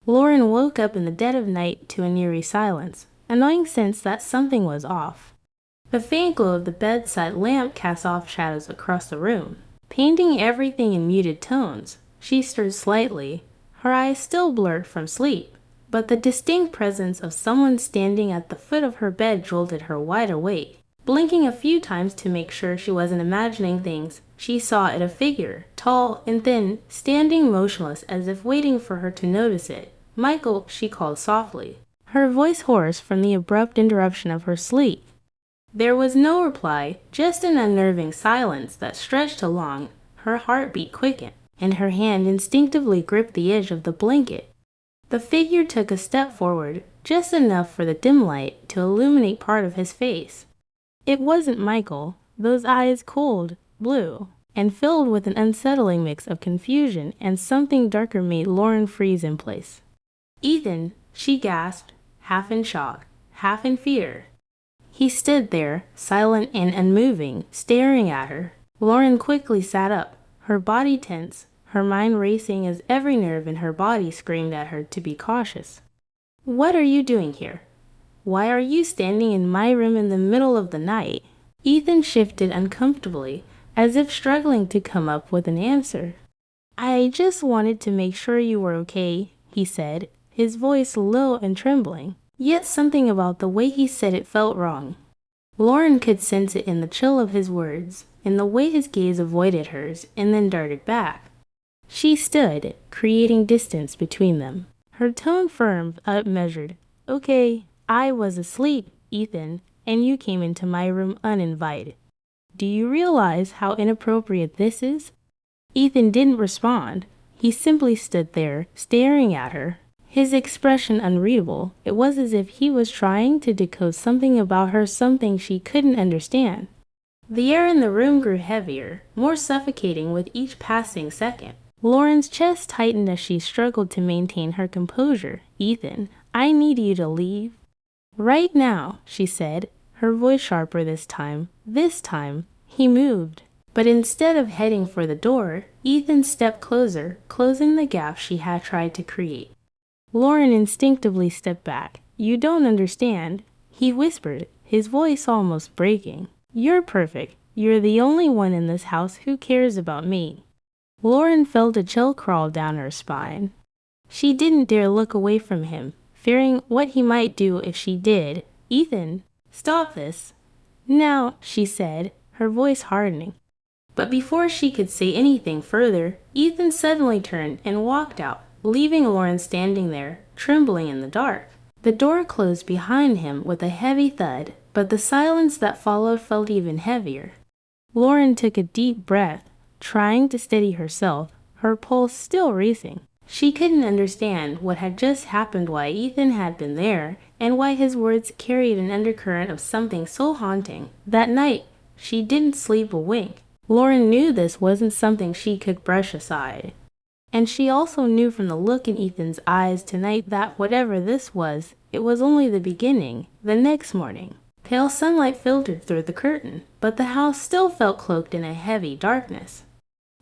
Lauren woke up in the dead of night to an eerie silence, a gnawing sense that something was off. The faint glow of the bedside lamp cast off shadows across the room, painting everything in muted tones. She stirred slightly, her eyes still blurred from sleep, but the distinct presence of someone standing at the foot of her bed jolted her wide awake. Blinking a few times to make sure she wasn't imagining things, she saw it a figure, tall and thin, standing motionless as if waiting for her to notice it. "Michael," she called softly, her voice hoarse from the abrupt interruption of her sleep. There was no reply, just an unnerving silence that stretched along. Her heartbeat quickened, and her hand instinctively gripped the edge of the blanket. The figure took a step forward, just enough for the dim light to illuminate part of his face. It wasn't Michael, those eyes cold, blue, and filled with an unsettling mix of confusion and something darker made Lauren freeze in place. "Ethan," she gasped, half in shock, half in fear. He stood there, silent and unmoving, staring at her. Lauren quickly sat up, her body tense, her mind racing as every nerve in her body screamed at her to be cautious. "What are you doing here? Why are you standing in my room in the middle of the night?" Ethan shifted uncomfortably, as if struggling to come up with an answer. "I just wanted to make sure you were okay," he said, his voice low and trembling. Yet something about the way he said it felt wrong. Lauren could sense it in the chill of his words, in the way his gaze avoided hers and then darted back. She stood, creating distance between them, her tone firm but measured. "Okay, I was asleep, Ethan, and you came into my room uninvited. Do you realize how inappropriate this is?" Ethan didn't respond. He simply stood there, staring at her, his expression unreadable. It was as if he was trying to decode something about her, something she couldn't understand. The air in the room grew heavier, more suffocating with each passing second. Lauren's chest tightened as she struggled to maintain her composure. "Ethan, I need you to leave right now," she said, her voice sharper this time. This time, he moved. But instead of heading for the door, Ethan stepped closer, closing the gap she had tried to create. Lauren instinctively stepped back. "You don't understand," he whispered, his voice almost breaking. "You're perfect. You're the only one in this house who cares about me." Lauren felt a chill crawl down her spine. She didn't dare look away from him, fearing what he might do if she did. "Ethan, stop this now," she said, her voice hardening. But before she could say anything further, Ethan suddenly turned and walked out, leaving Lauren standing there, trembling in the dark. The door closed behind him with a heavy thud, but the silence that followed felt even heavier. Lauren took a deep breath, trying to steady herself, her pulse still racing. She couldn't understand what had just happened, why Ethan had been there, and why his words carried an undercurrent of something so haunting. That night, she didn't sleep a wink. Lauren knew this wasn't something she could brush aside. And she also knew from the look in Ethan's eyes tonight that whatever this was, it was only the beginning. The next morning, pale sunlight filtered through the curtain, but the house still felt cloaked in a heavy darkness.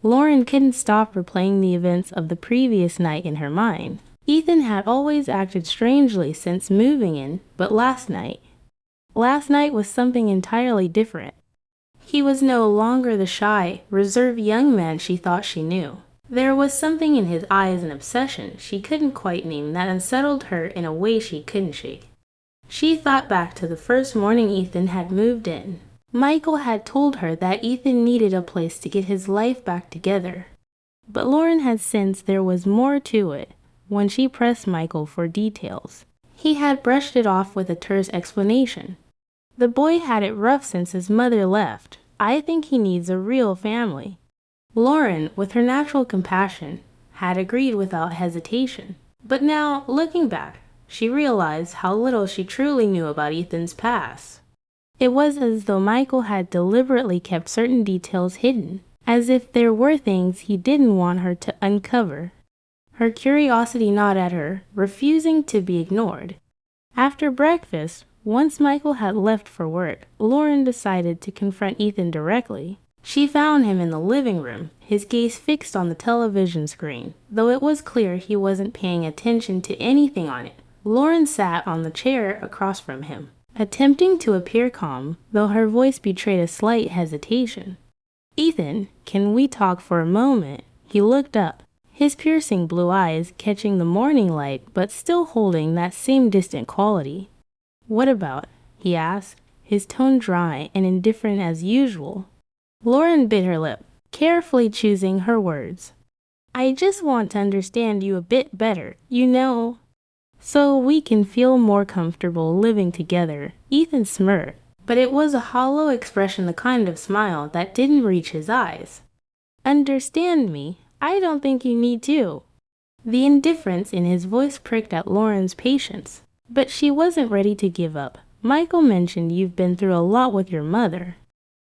Lauren couldn't stop replaying the events of the previous night in her mind. Ethan had always acted strangely since moving in, but last night was something entirely different. He was no longer the shy, reserved young man she thought she knew. There was something in his eyes, an obsession she couldn't quite name, that unsettled her in a way she couldn't shake. She thought back to the first morning Ethan had moved in. Michael had told her that Ethan needed a place to get his life back together. But Lauren had sensed there was more to it when she pressed Michael for details. He had brushed it off with a terse explanation. "The boy had it rough since his mother left. I think he needs a real family." Lauren, with her natural compassion, had agreed without hesitation. But now, looking back, she realized how little she truly knew about Ethan's past. It was as though Michael had deliberately kept certain details hidden, as if there were things he didn't want her to uncover. Her curiosity gnawed at her, refusing to be ignored. After breakfast, once Michael had left for work, Lauren decided to confront Ethan directly. She found him in the living room, his gaze fixed on the television screen, though it was clear he wasn't paying attention to anything on it. Lauren sat on the chair across from him, attempting to appear calm, though her voice betrayed a slight hesitation. "Ethan, can we talk for a moment?" He looked up, his piercing blue eyes catching the morning light but still holding that same distant quality. "What about?" he asked, his tone dry and indifferent as usual. Lauren bit her lip, carefully choosing her words. "I just want to understand you a bit better, so we can feel more comfortable living together." Ethan smirked, but it was a hollow expression, the kind of smile that didn't reach his eyes. "Understand me? I don't think you need to." The indifference in his voice pricked at Lauren's patience, but she wasn't ready to give up. "Michael mentioned you've been through a lot with your mother."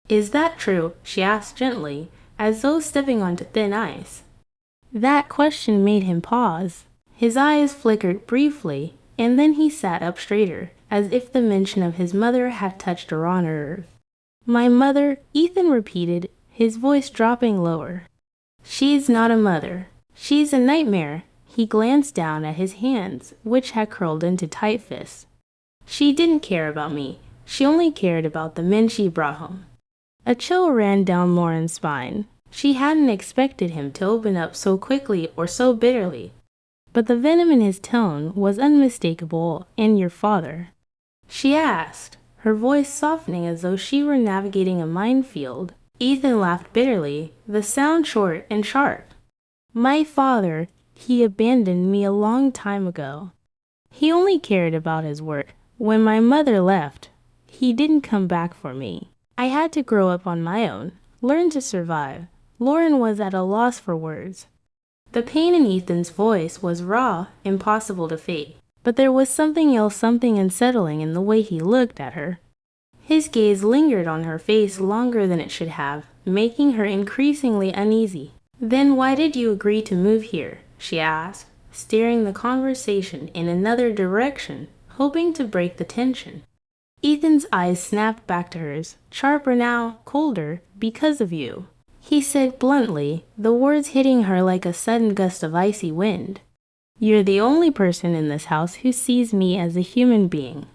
"Is that true?" she asked gently, as though stepping onto thin ice. That question made him pause. His eyes flickered briefly, and then he sat up straighter, as if the mention of his mother had touched a raw nerve. "My mother," Ethan repeated, his voice dropping lower. "She's not a mother. She's a nightmare." He glanced down at his hands, which had curled into tight fists. "She didn't care about me. She only cared about the men she brought home." A chill ran down Lauren's spine. She hadn't expected him to open up so quickly or so bitterly. But the venom in his tone was unmistakable. "And your father?" she asked, her voice softening as though she were navigating a minefield. Ethan laughed bitterly, the sound short and sharp. "My father, he abandoned me a long time ago. He only cared about his work. When my mother left, he didn't come back for me. I had to grow up on my own, learn to survive." Lauren was at a loss for words. The pain in Ethan's voice was raw, impossible to fake, but there was something else, something unsettling in the way he looked at her. His gaze lingered on her face longer than it should have, making her increasingly uneasy. "Then why did you agree to move here?" she asked, steering the conversation in another direction, hoping to break the tension. Ethan's eyes snapped back to hers, sharper now, colder. "Because of you," he said bluntly, the words hitting her like a sudden gust of icy wind. "You're the only person in this house who sees me as a human being,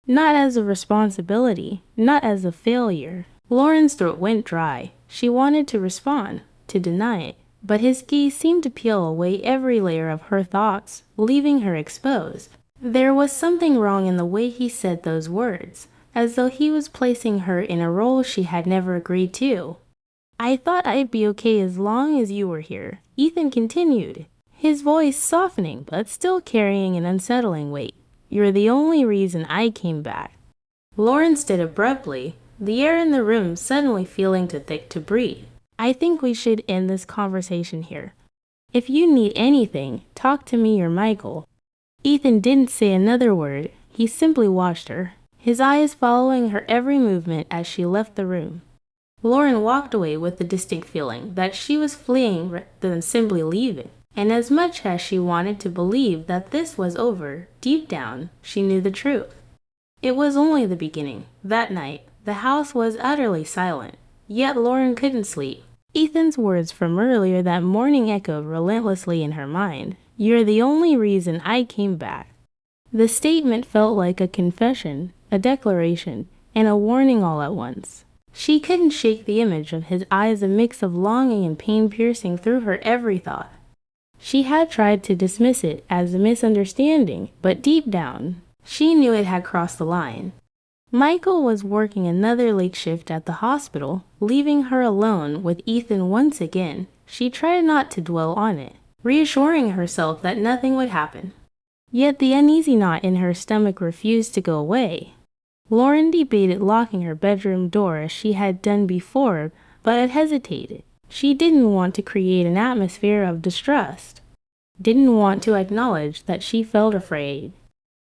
not as a responsibility, not as a failure." Lauren's throat went dry. She wanted to respond, to deny it, but his gaze seemed to peel away every layer of her thoughts, leaving her exposed. There was something wrong in the way he said those words, as though he was placing her in a role she had never agreed to. "I thought I'd be okay as long as you were here," Ethan continued, his voice softening but still carrying an unsettling weight. "You're the only reason I came back." Lauren stood abruptly, the air in the room suddenly feeling too thick to breathe. "I think we should end this conversation here. If you need anything, talk to me or Michael." Ethan didn't say another word. He simply watched her, his eyes following her every movement as she left the room. Lauren walked away with the distinct feeling that she was fleeing rather than simply leaving. And as much as she wanted to believe that this was over, deep down, she knew the truth. It was only the beginning. That night, the house was utterly silent, yet Lauren couldn't sleep. Ethan's words from earlier that morning echoed relentlessly in her mind. "You're the only reason I came back." The statement felt like a confession, a declaration, and a warning all at once. She couldn't shake the image of his eyes, a mix of longing and pain piercing through her every thought. She had tried to dismiss it as a misunderstanding, but deep down, she knew it had crossed the line. Michael was working another late shift at the hospital, leaving her alone with Ethan once again. She tried not to dwell on it, reassuring herself that nothing would happen. Yet the uneasy knot in her stomach refused to go away. Lauren debated locking her bedroom door as she had done before, but had hesitated. She didn't want to create an atmosphere of distrust, didn't want to acknowledge that she felt afraid.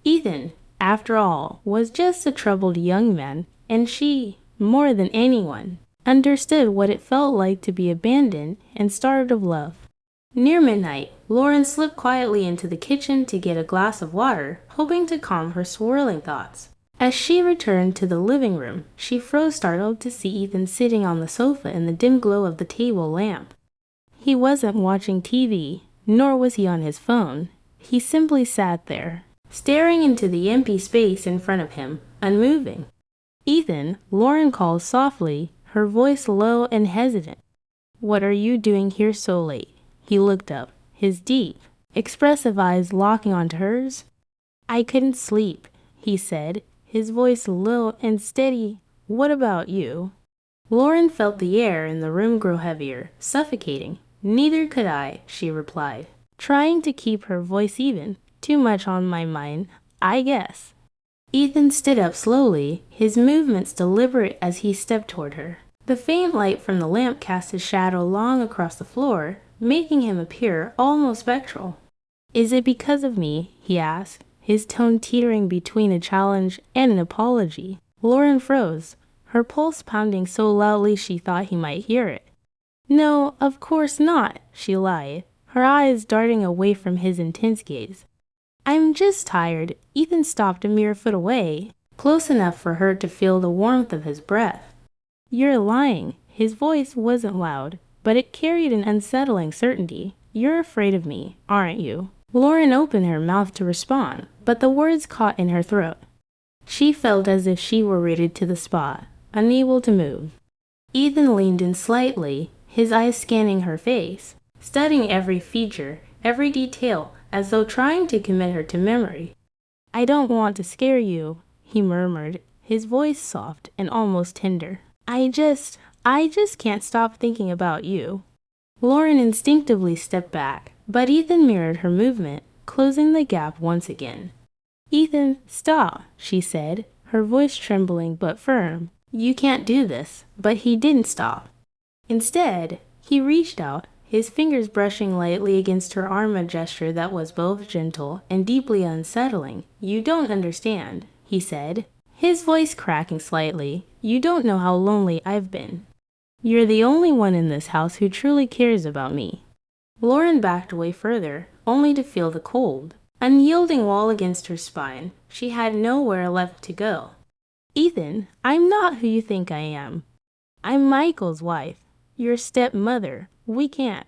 Ethan, after all, was just a troubled young man, and she, more than anyone, understood what it felt like to be abandoned and starved of love. Near midnight, Lauren slipped quietly into the kitchen to get a glass of water, hoping to calm her swirling thoughts. As she returned to the living room, she froze startled to see Ethan sitting on the sofa in the dim glow of the table lamp. He wasn't watching TV, nor was he on his phone. He simply sat there, staring into the empty space in front of him, unmoving. "Ethan," Lauren called softly, her voice low and hesitant. "What are you doing here so late?" He looked up, his deep, expressive eyes locking onto hers. "I couldn't sleep," he said, his voice low and steady. "What about you?" Lauren felt the air in the room grow heavier, suffocating. "Neither could I," she replied, trying to keep her voice even. "Too much on my mind, I guess." Ethan stood up slowly, his movements deliberate as he stepped toward her. The faint light from the lamp cast his shadow long across the floor, making him appear almost spectral. "Is it because of me?" he asked, his tone teetering between a challenge and an apology. Lauren froze, her pulse pounding so loudly she thought he might hear it. "No, of course not," she lied, her eyes darting away from his intense gaze. "I'm just tired." Ethan stopped a mere foot away, close enough for her to feel the warmth of his breath. "You're lying." His voice wasn't loud, but it carried an unsettling certainty. "You're afraid of me, aren't you?" Lauren opened her mouth to respond, but the words caught in her throat. She felt as if she were rooted to the spot, unable to move. Ethan leaned in slightly, his eyes scanning her face, studying every feature, every detail, as though trying to commit her to memory. "I don't want to scare you," he murmured, his voice soft and almost tender. I just can't stop thinking about you." Lauren instinctively stepped back, but Ethan mirrored her movement, closing the gap once again. "Ethan, stop," she said, her voice trembling but firm. "You can't do this." But he didn't stop. Instead, he reached out, his fingers brushing lightly against her arm, a gesture that was both gentle and deeply unsettling. "You don't understand," he said, his voice cracking slightly. "You don't know how lonely I've been. You're the only one in this house who truly cares about me." Lauren backed away further, only to feel the cold, unyielding wall against her spine. She had nowhere left to go. "Ethan, I'm not who you think I am. I'm Michael's wife, your stepmother. We can't."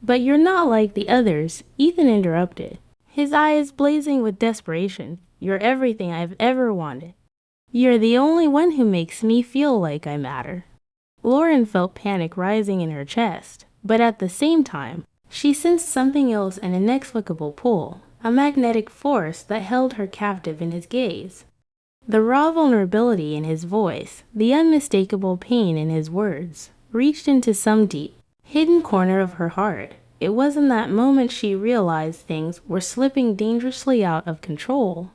"But you're not like the others," Ethan interrupted, his eyes blazing with desperation. "You're everything I've ever wanted. You're the only one who makes me feel like I matter." Lauren felt panic rising in her chest, but at the same time, she sensed something else, an inexplicable pull, a magnetic force that held her captive in his gaze. The raw vulnerability in his voice, the unmistakable pain in his words, reached into some deep, hidden corner of her heart. It was in that moment she realized things were slipping dangerously out of control.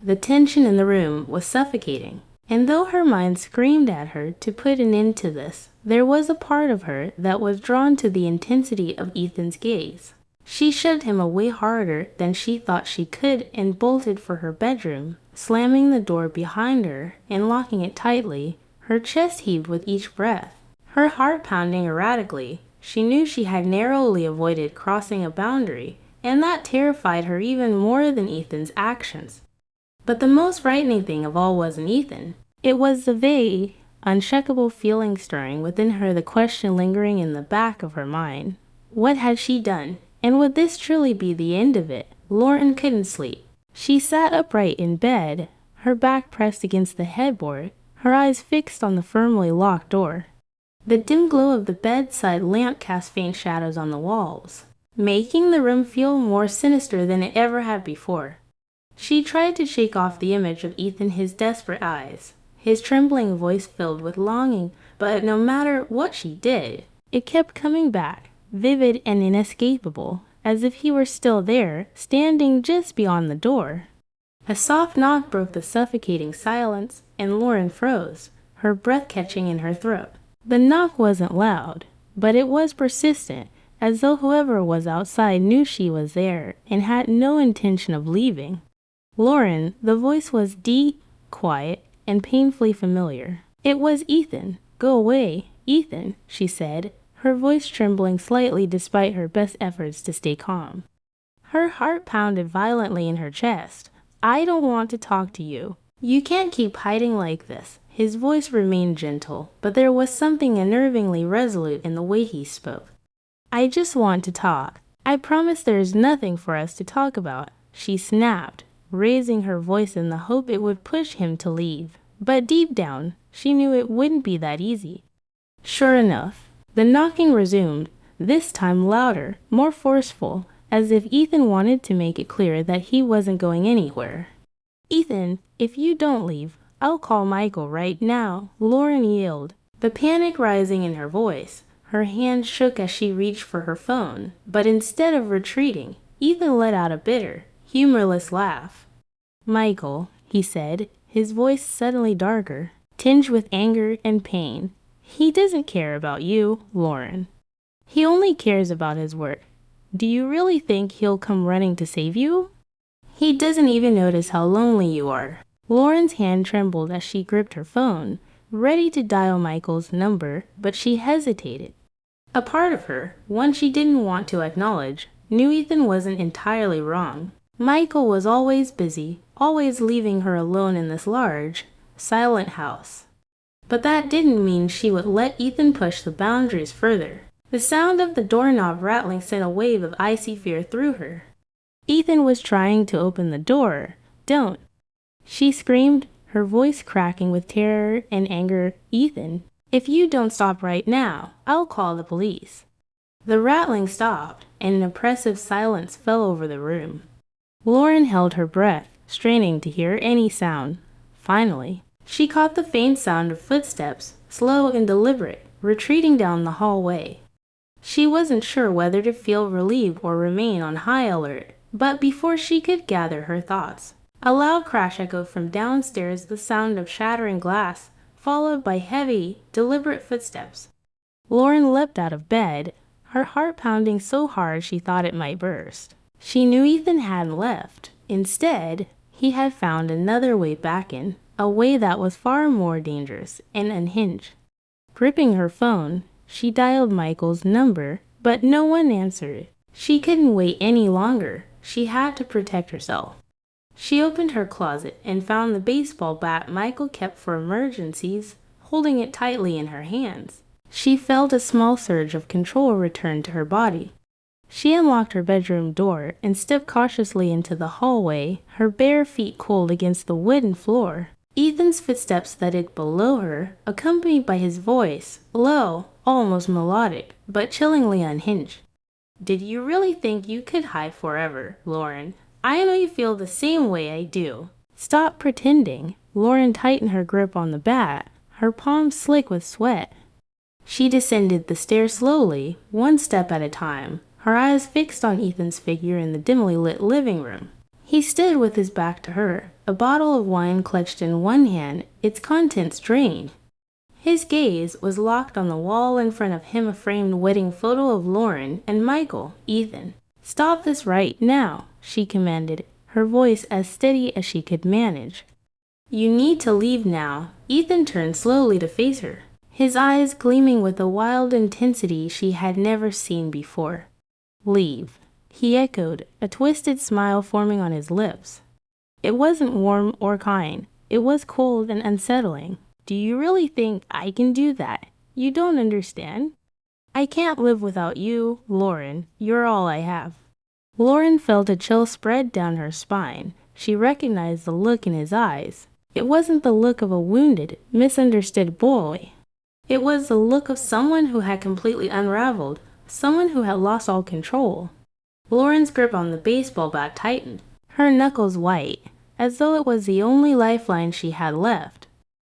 The tension in the room was suffocating, and though her mind screamed at her to put an end to this, there was a part of her that was drawn to the intensity of Ethan's gaze. She shoved him away harder than she thought she could and bolted for her bedroom, slamming the door behind her and locking it tightly. Her chest heaved with each breath, her heart pounding erratically. She knew she had narrowly avoided crossing a boundary, and that terrified her even more than Ethan's actions. But the most frightening thing of all wasn't Ethan. It was the vague, unshakable feeling stirring within her, the question lingering in the back of her mind. What had she done? And would this truly be the end of it? Lauren couldn't sleep. She sat upright in bed, her back pressed against the headboard, her eyes fixed on the firmly locked door. The dim glow of the bedside lamp cast faint shadows on the walls, making the room feel more sinister than it ever had before. She tried to shake off the image of Ethan, his desperate eyes, his trembling voice filled with longing, but no matter what she did, it kept coming back, vivid and inescapable, as if he were still there, standing just beyond the door. A soft knock broke the suffocating silence, and Lauren froze, her breath catching in her throat. The knock wasn't loud, but it was persistent, as though whoever was outside knew she was there and had no intention of leaving. "Lauren," the voice was deep, quiet, and painfully familiar. It was Ethan. "Go away, Ethan," she said, her voice trembling slightly despite her best efforts to stay calm. Her heart pounded violently in her chest. "I don't want to talk to you. You can't keep hiding like this. His voice remained gentle, but there was something unnervingly resolute in the way he spoke. I just want to talk. I promise there is nothing for us to talk about, she snapped, raising her voice in the hope it would push him to leave. But deep down, she knew it wouldn't be that easy. Sure enough, the knocking resumed, this time louder, more forceful, as if Ethan wanted to make it clear that he wasn't going anywhere. Ethan, if you don't leave, I'll call Michael right now, Lauren yelled, the panic rising in her voice. Her hand shook as she reached for her phone, but instead of retreating, Ethan let out a bitter, humorless laugh. Michael, he said, his voice suddenly darker, tinged with anger and pain. He doesn't care about you, Lauren. He only cares about his work. Do you really think he'll come running to save you? He doesn't even notice how lonely you are. Lauren's hand trembled as she gripped her phone, ready to dial Michael's number, but she hesitated. A part of her, one she didn't want to acknowledge, knew Ethan wasn't entirely wrong. Michael was always busy, always leaving her alone in this large, silent house. But that didn't mean she would let Ethan push the boundaries further. The sound of the doorknob rattling sent a wave of icy fear through her. Ethan was trying to open the door. Don't. She screamed, her voice cracking with terror and anger. Ethan, if you don't stop right now, I'll call the police. The rattling stopped, and an oppressive silence fell over the room. Lauren held her breath, straining to hear any sound. Finally, she caught the faint sound of footsteps, slow and deliberate, retreating down the hallway. She wasn't sure whether to feel relieved or remain on high alert, but before she could gather her thoughts, a loud crash echoed from downstairs, the sound of shattering glass, followed by heavy, deliberate footsteps. Lauren leapt out of bed, her heart pounding so hard she thought it might burst. She knew Ethan hadn't left. Instead, he had found another way back in, a way that was far more dangerous and unhinged. Gripping her phone, she dialed Michael's number, but no one answered. She couldn't wait any longer. She had to protect herself. She opened her closet and found the baseball bat Michael kept for emergencies, holding it tightly in her hands. She felt a small surge of control return to her body. She unlocked her bedroom door and stepped cautiously into the hallway, her bare feet cold against the wooden floor. Ethan's footsteps thudded below her, accompanied by his voice, low, almost melodic, but chillingly unhinged. Did you really think you could hide forever, Lauren? I know you feel the same way I do. Stop pretending. Lauren tightened her grip on the bat, her palms slick with sweat. She descended the stairs slowly, one step at a time, her eyes fixed on Ethan's figure in the dimly lit living room. He stood with his back to her, a bottle of wine clutched in one hand, its contents drained. His gaze was locked on the wall in front of him, a framed wedding photo of Lauren and Michael. Ethan, stop this right now, she commanded, her voice as steady as she could manage. You need to leave now. Ethan turned slowly to face her, his eyes gleaming with a wild intensity she had never seen before. Leave, he echoed, a twisted smile forming on his lips. It wasn't warm or kind. It was cold and unsettling. Do you really think I can do that? You don't understand. I can't live without you, Lauren. You're all I have. Lauren felt a chill spread down her spine. She recognized the look in his eyes. It wasn't the look of a wounded, misunderstood boy. It was the look of someone who had completely unraveled, someone who had lost all control. Lauren's grip on the baseball bat tightened, her knuckles white, as though it was the only lifeline she had left.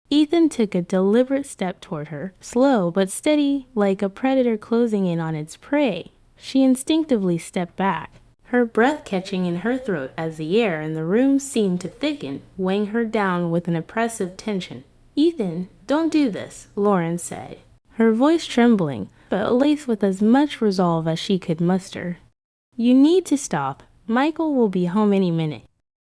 Ethan took a deliberate step toward her, slow but steady, like a predator closing in on its prey. She instinctively stepped back, her breath catching in her throat as the air in the room seemed to thicken, weighing her down with an oppressive tension. Ethan, don't do this, Lauren said, her voice trembling, but laced with as much resolve as she could muster. You need to stop. Michael will be home any minute.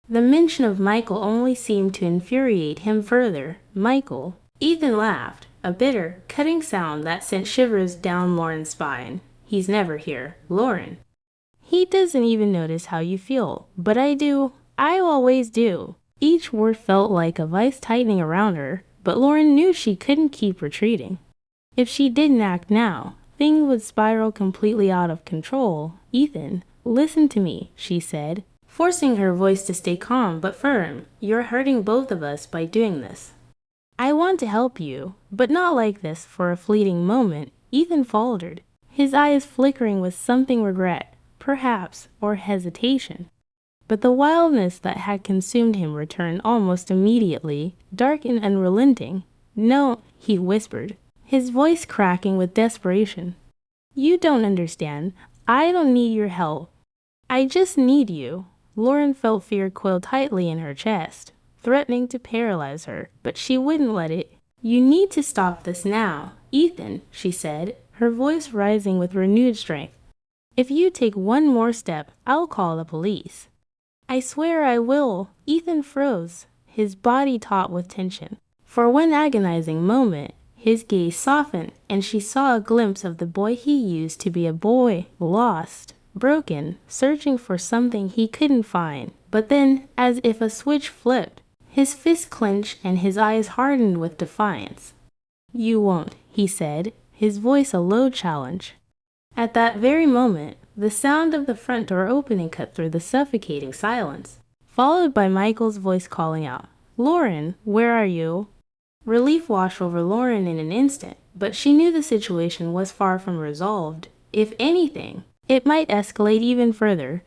The mention of Michael only seemed to infuriate him further. Michael. Ethan laughed, a bitter, cutting sound that sent shivers down Lauren's spine. He's never here, Lauren. He doesn't even notice how you feel, but I do. I always do. Each word felt like a vice tightening around her, but Lauren knew she couldn't keep retreating. If she didn't act now, things would spiral completely out of control. "Ethan, listen to me," she said, forcing her voice to stay calm but firm. "You're hurting both of us by doing this. I want to help you, but not like this for a fleeting moment." Ethan faltered, his eyes flickering with something regret, perhaps, or hesitation. But the wildness that had consumed him returned almost immediately, dark and unrelenting. "No," he whispered, his voice cracking with desperation. "You don't understand. I don't need your help. I just need you." Lauren felt fear coil tightly in her chest, threatening to paralyze her, but she wouldn't let it. "You need to stop this now, Ethan," she said, her voice rising with renewed strength. "If you take one more step, I'll call the police." "I swear I will." Ethan froze, his body taut with tension. For one agonizing moment, his gaze softened, and she saw a glimpse of the boy he used to be a boy, lost, broken, searching for something he couldn't find. But then, as if a switch flipped, his fist clenched and his eyes hardened with defiance. "You won't," he said, his voice a low challenge. At that very moment, the sound of the front door opening cut through the suffocating silence, followed by Michael's voice calling out, "Lauren, where are you?" Relief washed over Lauren in an instant, but she knew the situation was far from resolved. If anything, it might escalate even further.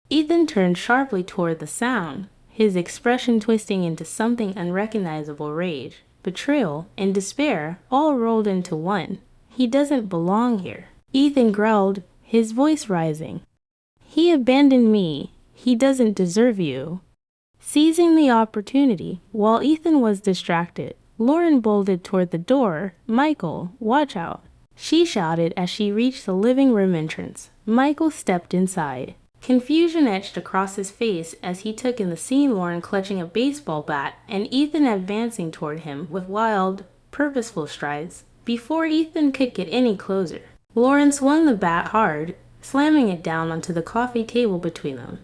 Ethan turned sharply toward the sound, his expression twisting into something unrecognizable: rage, betrayal, and despair, all rolled into one. "He doesn't belong here," Ethan growled, his voice rising. "He abandoned me. He doesn't deserve you." Seizing the opportunity, while Ethan was distracted, Lauren bolted toward the door. "Michael, watch out," she shouted as she reached the living room entrance. Michael stepped inside. Confusion etched across his face as he took in the scene: Lauren clutching a baseball bat and Ethan advancing toward him with wild, purposeful strides. Before Ethan could get any closer, Lauren swung the bat hard, slamming it down onto the coffee table between them.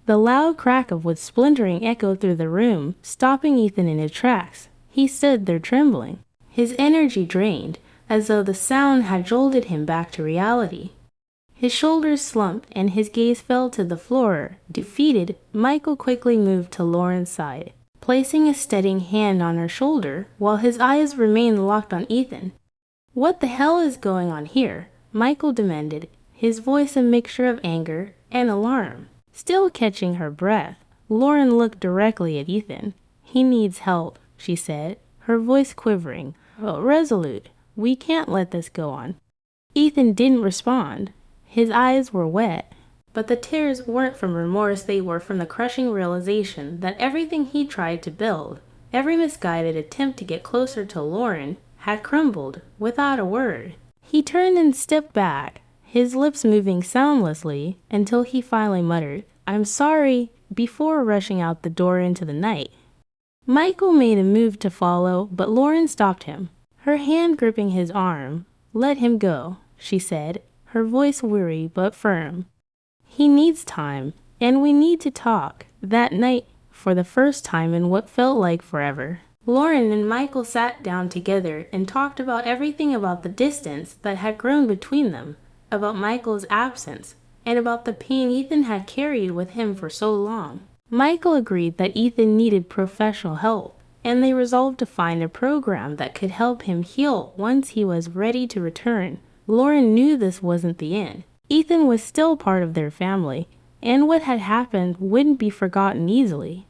The loud crack of wood splintering echoed through the room, stopping Ethan in his tracks. He stood there trembling, his energy drained, as though the sound had jolted him back to reality. His shoulders slumped and his gaze fell to the floor. Defeated, Michael quickly moved to Lauren's side, placing a steadying hand on her shoulder while his eyes remained locked on Ethan. "What the hell is going on here?" Michael demanded, his voice a mixture of anger and alarm. Still catching her breath, Lauren looked directly at Ethan. "He needs help," she said, her voice quivering, but resolute. "We can't let this go on." Ethan didn't respond. His eyes were wet, but the tears weren't from remorse. They were from the crushing realization that everything he tried to build, every misguided attempt to get closer to Lauren, had crumbled without a word. He turned and stepped back, his lips moving soundlessly until he finally muttered, "I'm sorry," before rushing out the door into the night. Michael made a move to follow, but Lauren stopped him, her hand gripping his arm. "Let him go," she said, her voice weary but firm. "He needs time, and we need to talk." That night, for the first time in what felt like forever, Lauren and Michael sat down together and talked about everything: about the distance that had grown between them, about Michael's absence, and about the pain Ethan had carried with him for so long. Michael agreed that Ethan needed professional help, and they resolved to find a program that could help him heal once he was ready to return. Lauren knew this wasn't the end. Ethan was still part of their family, and what had happened wouldn't be forgotten easily.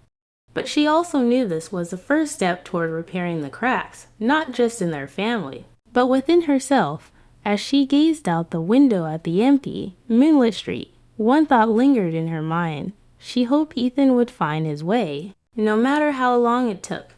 But she also knew this was the first step toward repairing the cracks, not just in their family, but within herself. As she gazed out the window at the empty, moonlit street, one thought lingered in her mind. She hoped Ethan would find his way, no matter how long it took.